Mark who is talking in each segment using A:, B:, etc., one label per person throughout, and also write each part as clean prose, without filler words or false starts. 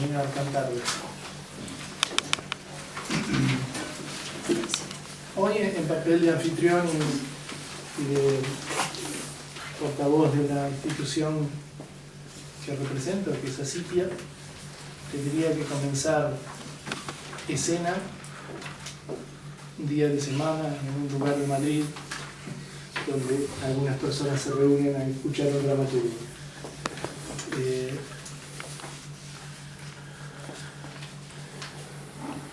A: señor Cantardo. Hoy, en papel de anfitrión y de portavoz de la institución que represento, que es Asipia, tendría que comenzar escena, un día de semana, en un lugar de Madrid, donde algunas personas se reúnen a escuchar un dramaturgo.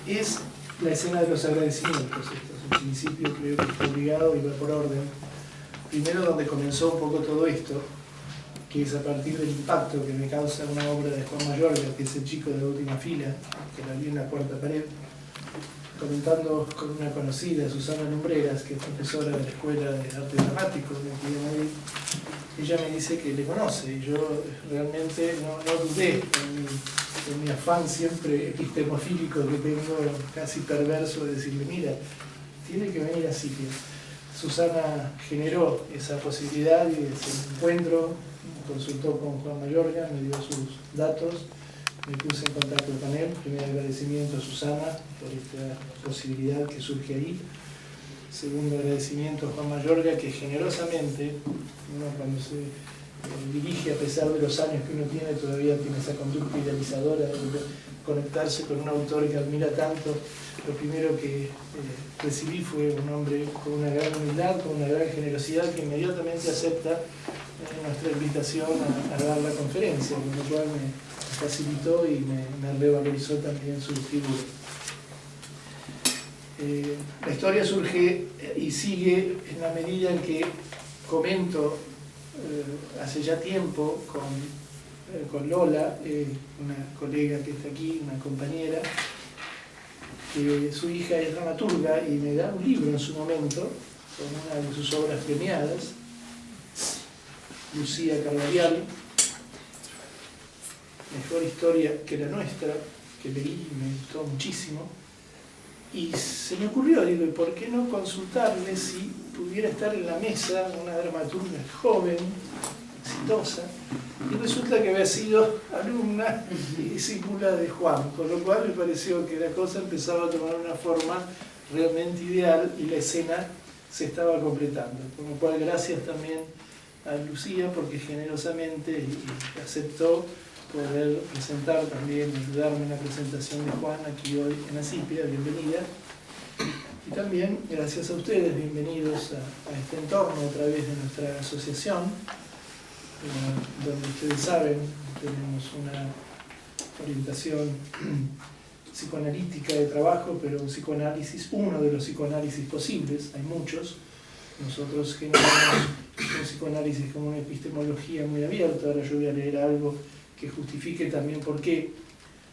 A: Es la escena de los agradecimientos. Esto es un principio, creo que está obligado y va por orden. Primero, donde comenzó un poco todo esto, que es a partir del impacto que me causa una obra de Juan Mayorga, que es el chico de la última fila, que la vi en la cuarta pared, comentando con una conocida, Susana Lumbreras, que es profesora de la Escuela de Arte Dramático de aquí de Madrid. Ella me dice que le conoce, y yo realmente no dudé en mi afán siempre epistemofílico que tengo, casi perverso, de decirle, mira, tiene que venir así. Susana generó esa posibilidad y ese encuentro, consultó con Juan Mayorga, me dio sus datos, me puse en contacto con él. Primer agradecimiento a Susana por esta posibilidad que surge ahí. Segundo agradecimiento a Juan Mayorga, que generosamente, cuando se dirige, a pesar de los años que uno tiene, todavía tiene esa conducta idealizadora de conectarse con un autor que admira tanto. Lo primero que recibí fue un hombre con una gran humildad, con una gran generosidad, que inmediatamente acepta nuestra invitación a dar la conferencia, con lo cual me facilitó y me revalorizó también su figura. La historia surge y sigue en la medida en que comento hace ya tiempo con Lola, una colega que está aquí, una compañera, que su hija es dramaturga y me da un libro en su momento con una de sus obras premiadas, Lucía Carvajal, mejor historia que la nuestra, que leí y me gustó muchísimo. Y se me ocurrió, digo, ¿y por qué no consultarle si pudiera estar en la mesa una dramaturga joven, exitosa? Y resulta que había sido alumna y discípula de Juan, con lo cual me pareció que la cosa empezaba a tomar una forma realmente ideal y la escena se estaba completando. Con lo cual, gracias también a Lucía, porque generosamente aceptó poder presentar también, ayudarme en la presentación de Juan aquí hoy en Asipia. Bienvenida. Y también, gracias a ustedes, bienvenidos a este entorno a través de nuestra asociación, donde ustedes saben, tenemos una orientación psicoanalítica de trabajo, pero un psicoanálisis, uno de los psicoanálisis posibles, hay muchos. Nosotros generamos un psicoanálisis como una epistemología muy abierta. Ahora yo voy a leer algo que justifique también por qué,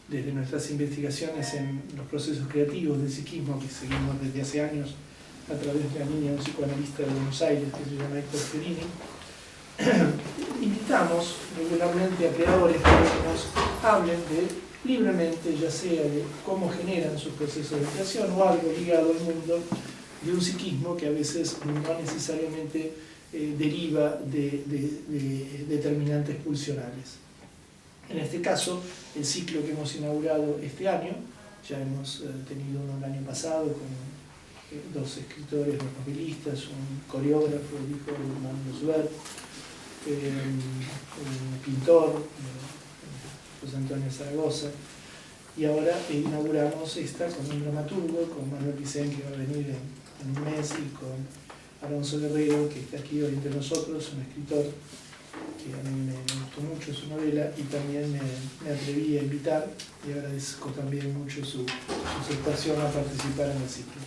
A: desde nuestras investigaciones en los procesos creativos del psiquismo, que seguimos desde hace años a través de la línea de un psicoanalista de Buenos Aires que se llama Héctor Ferini, invitamos regularmente a creadores que nos hablen libremente, ya sea de cómo generan sus procesos de creación o algo ligado al mundo de un psiquismo que a veces no necesariamente deriva de determinantes pulsionales. En este caso, el ciclo que hemos inaugurado este año, ya hemos tenido uno el año pasado con dos escritores, dos novelistas, un coreógrafo, el hijo de Manuel Suber, un pintor, José Antonio Zaragoza, y ahora inauguramos esta con un dramaturgo, con Manuel Picén, que va a venir en un mes, y con Alonso Guerrero, que está aquí hoy entre nosotros, un escritor que a mí me gustó mucho su novela y también me atreví a invitar, y agradezco también mucho su aceptación a participar en el ciclo.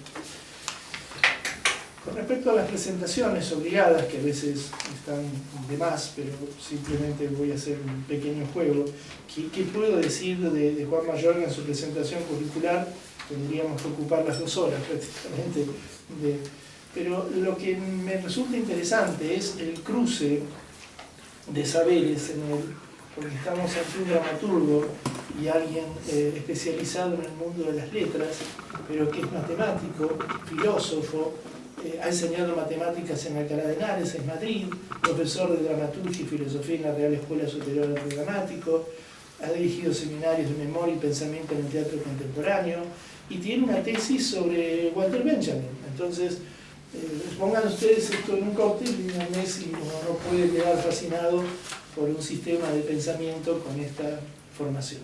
A: Con respecto a las presentaciones obligadas, que a veces están de más, pero simplemente voy a hacer un pequeño juego, ¿qué puedo decir de Juan Mayorga en su presentación curricular? Tendríamos que ocupar las 2 horas prácticamente. Pero lo que me resulta interesante es el cruce de saberes en él, porque estamos ante un dramaturgo y alguien especializado en el mundo de las letras, pero que es matemático, filósofo, ha enseñado matemáticas en Alcalá de Henares, en Madrid, profesor de dramaturgia y filosofía en la Real Escuela Superior de Arte Dramático, ha dirigido seminarios de memoria y pensamiento en el teatro contemporáneo y tiene una tesis sobre Walter Benjamin. Entonces, pongan ustedes esto en un cóctel y díganme si uno no puede quedar fascinado por un sistema de pensamiento con esta formación.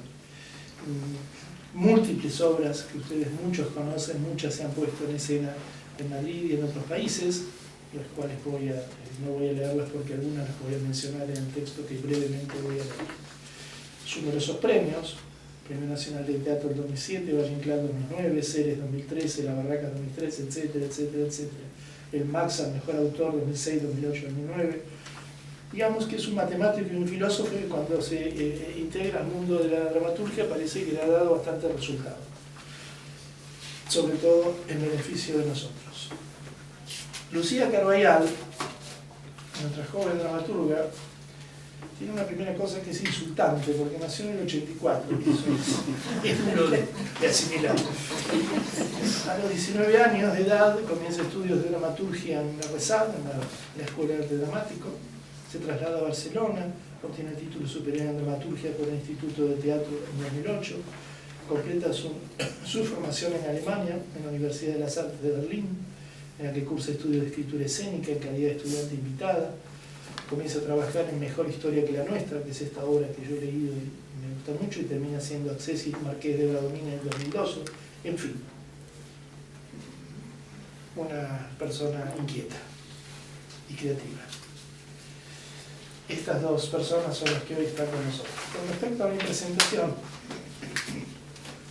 A: Múltiples obras que ustedes muchos conocen, muchas se han puesto en escena en Madrid y en otros países, las cuales no voy a leerlas porque algunas las voy a mencionar en el texto que brevemente voy a leer. Numerosos premios: Premio Nacional de Teatro del 2007, Valle Inclán 2009, Ceres 2013, La Barraca 2013, etcétera, etcétera, etcétera. El Max al Mejor Autor 2006, 2008, 2009. Digamos que es un matemático y un filósofo que cuando se integra al mundo de la dramaturgia parece que le ha dado bastante resultado, sobre todo en beneficio de nosotros. Lucía Carballal, nuestra joven dramaturga, tiene una primera cosa que es insultante, porque nació en el 84, y eso es duro de asimilar. A los 19 años de edad comienza estudios de dramaturgia en la RESAD, en la Escuela de Arte Dramático. Se traslada a Barcelona, obtiene el título superior en dramaturgia por el Instituto de Teatro en 2008, completa su formación en Alemania, en la Universidad de las Artes de Berlín, en la que cursa estudios de escritura escénica en calidad de estudiante invitada. Comienza a trabajar en Mejor Historia que la Nuestra, que es esta obra que yo he leído y me gusta mucho, y termina siendo Accessit Marqués de Bradomín en el 2012. En fin, una persona inquieta y creativa. Estas dos personas son las que hoy están con nosotros. Con respecto a mi presentación,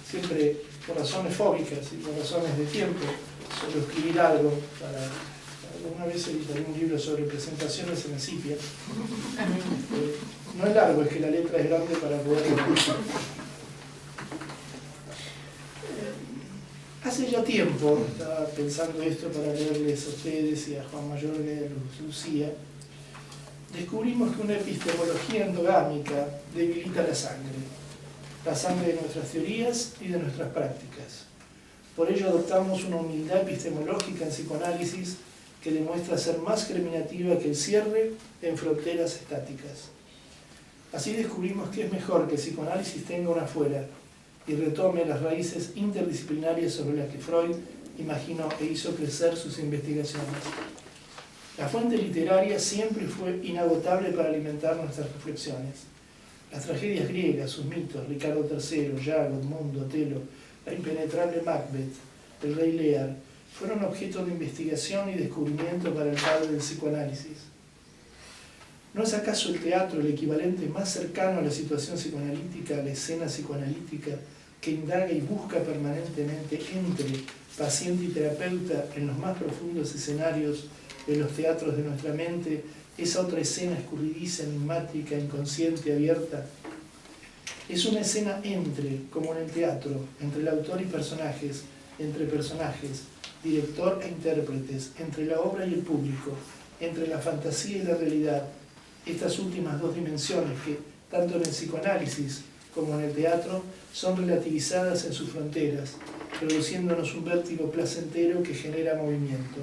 A: siempre por razones fóbicas y por razones de tiempo, suelo escribir algo alguna vez editaré un libro sobre presentaciones en Escipia. No es largo, es que la letra es grande para poder leer. Hace ya tiempo, estaba pensando esto para leerles a ustedes y a Juan Mayorga y a Lucía, descubrimos que una epistemología endogámica debilita la sangre de nuestras teorías y de nuestras prácticas. Por ello adoptamos una humildad epistemológica en psicoanálisis que demuestra ser más germinativa que el cierre en fronteras estáticas. Así descubrimos que es mejor que el psicoanálisis tenga una fuera y retome las raíces interdisciplinarias sobre las que Freud imaginó e hizo crecer sus investigaciones. La fuente literaria siempre fue inagotable para alimentar nuestras reflexiones. Las tragedias griegas, sus mitos, Ricardo III, Iago, Edmundo, Otelo, la impenetrable Macbeth, el rey Lear, fueron objeto de investigación y descubrimiento para el padre del psicoanálisis. ¿No es acaso el teatro el equivalente más cercano a la situación psicoanalítica, a la escena psicoanalítica, que indaga y busca permanentemente entre paciente y terapeuta en los más profundos escenarios de los teatros de nuestra mente, esa otra escena escurridiza, enigmática, inconsciente, abierta? Es una escena entre, como en el teatro, entre el autor y personajes, entre personajes, director e intérpretes, entre la obra y el público, entre la fantasía y la realidad, estas últimas dos dimensiones que, tanto en el psicoanálisis como en el teatro, son relativizadas en sus fronteras, produciéndonos un vértigo placentero que genera movimiento.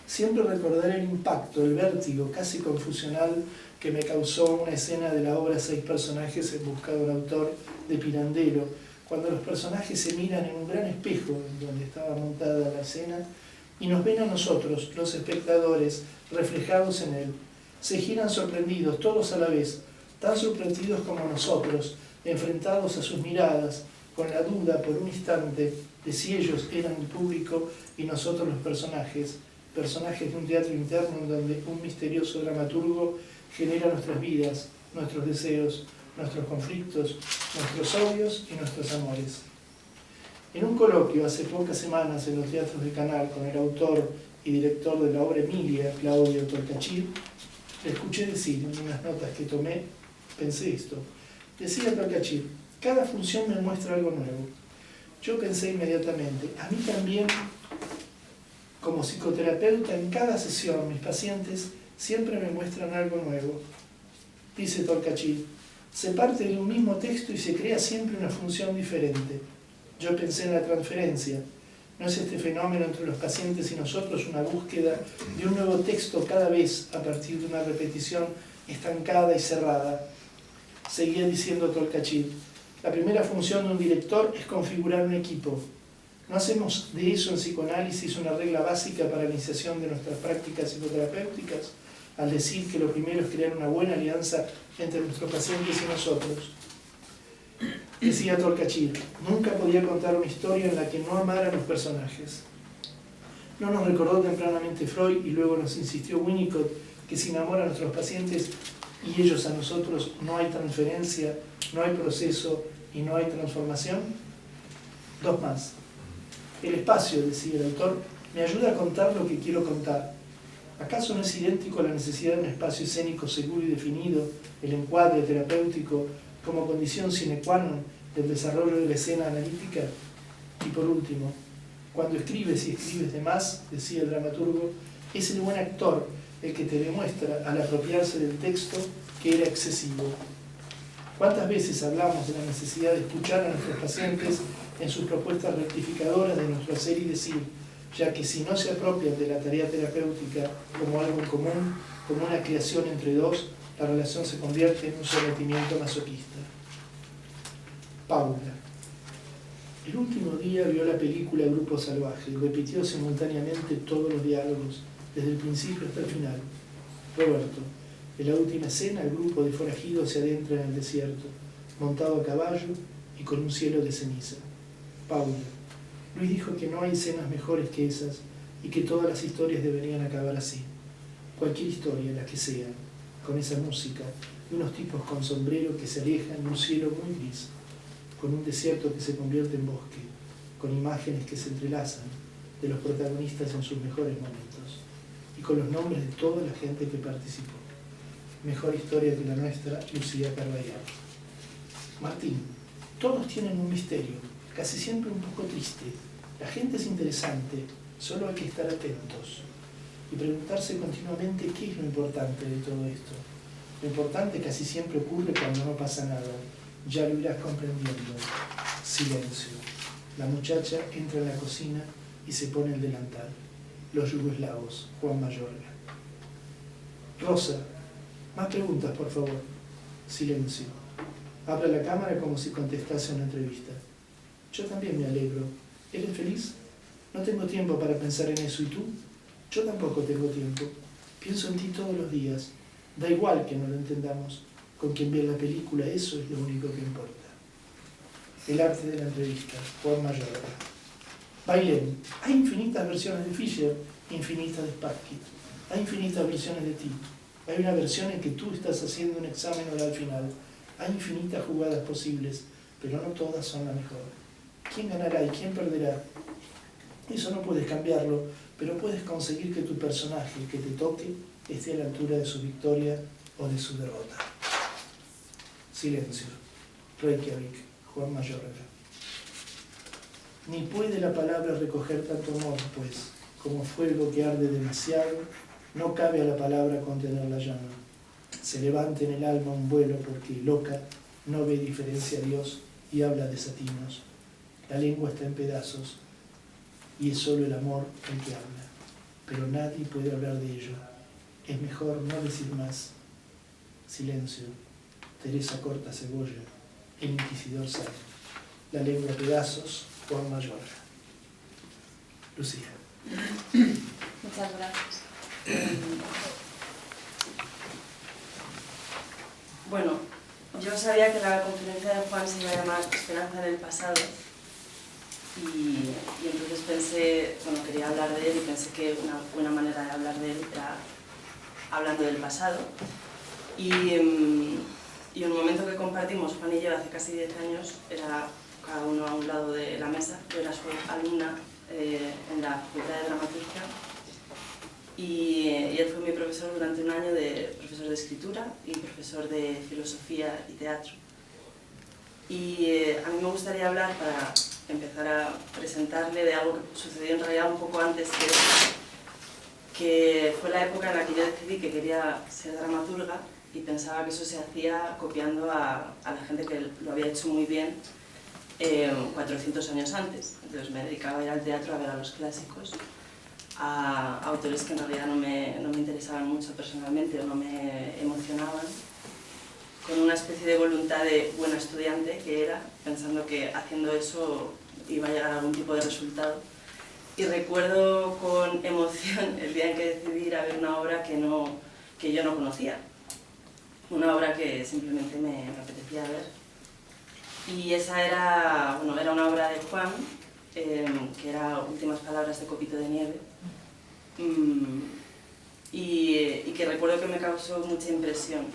A: Siempre recordaré el impacto, el vértigo casi confusional que me causó una escena de la obra Seis personajes en busca de un autor de Pirandello, cuando los personajes se miran en un gran espejo donde estaba montada la escena y nos ven a nosotros, los espectadores, reflejados en él. Se giran sorprendidos, todos a la vez, tan sorprendidos como nosotros, enfrentados a sus miradas, con la duda por un instante de si ellos eran el público y nosotros los personajes de un teatro interno en donde un misterioso dramaturgo genera nuestras vidas, nuestros deseos, nuestros conflictos, nuestros odios y nuestros amores. En un coloquio hace pocas semanas en los teatros de Canal con el autor y director de la obra Emilia, Claudio Tolcachir, le escuché decir en unas notas que tomé, pensé esto, decía Tolcachir: cada función me muestra algo nuevo. Yo pensé inmediatamente, a mí también, como psicoterapeuta, en cada sesión mis pacientes siempre me muestran algo nuevo. Dice Tolcachir: se parte de un mismo texto y se crea siempre una función diferente. Yo pensé en la transferencia. ¿No es este fenómeno entre los pacientes y nosotros una búsqueda de un nuevo texto cada vez a partir de una repetición estancada y cerrada? seguía diciendo Tolkachir. La primera función de un director es configurar un equipo. ¿No hacemos de eso en psicoanálisis una regla básica para la iniciación de nuestras prácticas psicoterapéuticas? Al decir que lo primero es crear una buena alianza entre nuestros pacientes y nosotros. Decía Tolkachir, nunca podía contar una historia en la que no amara a los personajes. No nos recordó tempranamente Freud y luego nos insistió Winnicott que sin amor a nuestros pacientes y ellos a nosotros no hay transferencia, no hay proceso y no hay transformación. Dos más. El espacio, decía el autor, me ayuda a contar lo que quiero contar. ¿Acaso no es idéntico a la necesidad de un espacio escénico seguro y definido, el encuadre terapéutico, como condición sine qua non del desarrollo de la escena analítica? Y por último, cuando escribes y escribes de más, decía el dramaturgo, es el buen actor el que te demuestra al apropiarse del texto que era excesivo. ¿Cuántas veces hablamos de la necesidad de escuchar a nuestros pacientes en sus propuestas rectificadoras de nuestro hacer y decir, ya que si no se apropian de la tarea terapéutica como algo en común, como una creación entre dos, la relación se convierte en un sometimiento masoquista. Paula. El último día vio la película Grupo Salvaje y repitió simultáneamente todos los diálogos, desde el principio hasta el final. Roberto. En la última escena, el grupo de forajidos se adentra en el desierto, montado a caballo y con un cielo de ceniza. Paula. Luis dijo que no hay escenas mejores que esas y que todas las historias deberían acabar así. Cualquier historia, la que sea, con esa música, y unos tipos con sombrero que se alejan y un cielo muy gris, con un desierto que se convierte en bosque, con imágenes que se entrelazan de los protagonistas en sus mejores momentos, y con los nombres de toda la gente que participó. Mejor historia que la nuestra, Lucía Carvajal. Martín, todos tienen un misterio, casi siempre un poco triste. La gente es interesante, solo hay que estar atentos y preguntarse continuamente qué es lo importante de todo esto. Lo importante casi siempre ocurre cuando no pasa nada. Ya lo irás comprendiendo. Silencio. La muchacha entra en la cocina y se pone el delantal. Los yugoslavos, Juan Mayorga. Rosa, más preguntas, por favor. Silencio. Abre la cámara como si contestase una entrevista. Yo también me alegro. ¿Eres feliz? No tengo tiempo para pensar en eso. ¿Y tú? Yo tampoco tengo tiempo. Pienso en ti todos los días. Da igual que no lo entendamos. Con quien ve la película, eso es lo único que importa. El arte de la entrevista, Juan Mayorga. Bailén. Hay infinitas versiones de Fischer, infinitas de Spassky. Hay infinitas versiones de ti. Hay una versión en que tú estás haciendo un examen oral final. Hay infinitas jugadas posibles, pero no todas son la mejor. ¿Quién ganará y quién perderá? Eso no puedes cambiarlo, pero puedes conseguir que tu personaje, que te toque, esté a la altura de su victoria o de su derrota. Silencio. Reykjavik, Juan Mayorga. Ni puede la palabra recoger tanto amor, pues, como fuego que arde demasiado, no cabe a la palabra contener la llama. Se levanta en el alma un vuelo porque, loca, no ve diferencia a Dios y habla desatinos. La lengua está en pedazos y es solo el amor el que habla. Pero nadie puede hablar de ello. Es mejor no decir más. Silencio. Teresa Corta Cebolla. El inquisidor sale. La lengua a pedazos. Juan Mayorga. Lucía.
B: Muchas gracias. Bueno, yo sabía que la conferencia de Juan se iba a llamar Esperanza en el pasado y entonces pensé, bueno, quería hablar de él y pensé que una buena manera de hablar de él era hablando del pasado. Y un momento que compartimos, Juan y yo, hace casi 10 años, era cada uno a un lado de la mesa. Yo era su alumna en la Facultad de Dramaturgia y él fue mi profesor durante un año, profesor de escritura y profesor de filosofía y teatro. Y a mí me gustaría hablar, para empezar a presentarle, de algo que sucedió en realidad un poco antes que fue la época en la que yo decidí que quería ser dramaturga y pensaba que eso se hacía copiando a la gente que lo había hecho muy bien 400 años antes. Entonces me dedicaba a ir al teatro a ver a los clásicos, a autores que en realidad no me interesaban mucho personalmente o no me emocionaban. con una especie de voluntad de buena estudiante que era, pensando que haciendo eso iba a llegar a algún tipo de resultado. Y recuerdo con emoción el día en que decidí ir a ver una obra que yo no conocía, una obra que simplemente me apetecía ver. Y esa era una obra de Juan, que era Últimas palabras de Copito de Nieve, y que recuerdo que me causó mucha impresión.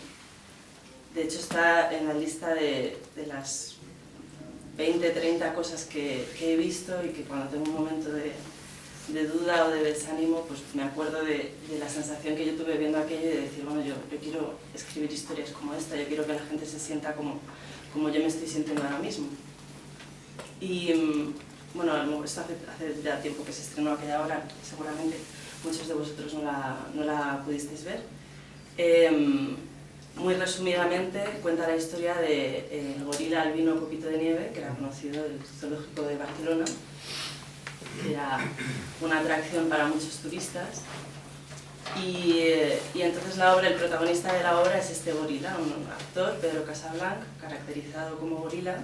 B: De hecho está en la lista de las 20, 30 cosas que he visto y que cuando tengo un momento de duda o de desánimo, pues me acuerdo de la sensación que yo tuve viendo aquello y de decir, bueno, yo quiero escribir historias como esta, yo quiero que la gente se sienta como yo me estoy sintiendo ahora mismo. Y bueno, esto hace ya tiempo que se estrenó aquella obra, seguramente muchos de vosotros no la pudisteis ver. Muy resumidamente cuenta la historia del gorila albino Copito de Nieve, que era conocido del zoológico de Barcelona, que era una atracción para muchos turistas. Y entonces el protagonista de la obra es este gorila, un actor, Pedro Casablanc, caracterizado como gorila.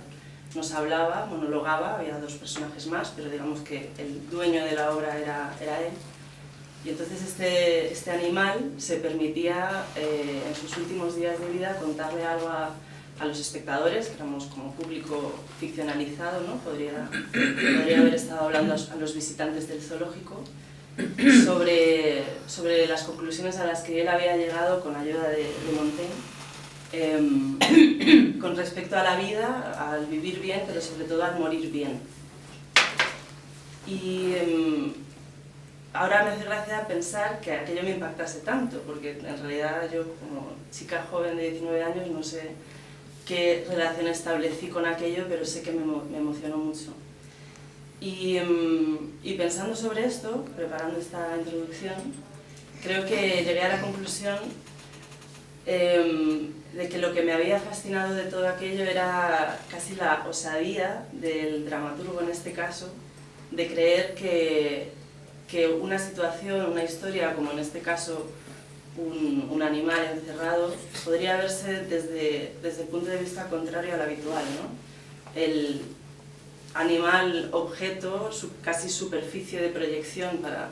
B: Nos hablaba, monologaba, había dos personajes más, pero digamos que el dueño de la obra era él. Y entonces este animal se permitía en sus últimos días de vida contarle algo a los espectadores, que éramos como público ficcionalizado, ¿no? Podría haber estado hablando a los visitantes del zoológico sobre las conclusiones a las que él había llegado con ayuda de Montaigne con respecto a la vida, al vivir bien, pero sobre todo al morir bien. Y ahora me hace gracia pensar que aquello me impactase tanto, porque en realidad yo como chica joven de 19 años no sé qué relación establecí con aquello, pero sé que me emocionó mucho. Y pensando sobre esto, preparando esta introducción, creo que llegué a la conclusión de que lo que me había fascinado de todo aquello era casi la osadía del dramaturgo en este caso, de creer que una situación, una historia, como en este caso un animal encerrado, podría verse desde el punto de vista contrario al habitual, ¿no? El animal objeto, casi superficie de proyección para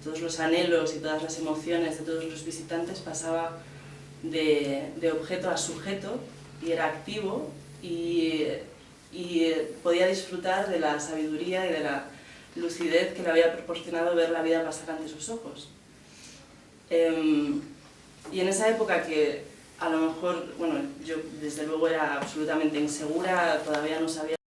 B: todos los anhelos y todas las emociones de todos los visitantes, pasaba de objeto a sujeto y era activo y podía disfrutar de la sabiduría y de la lucidez que le había proporcionado ver la vida pasar ante sus ojos. Y en esa época que a lo mejor, bueno, yo desde luego era absolutamente insegura, todavía no sabía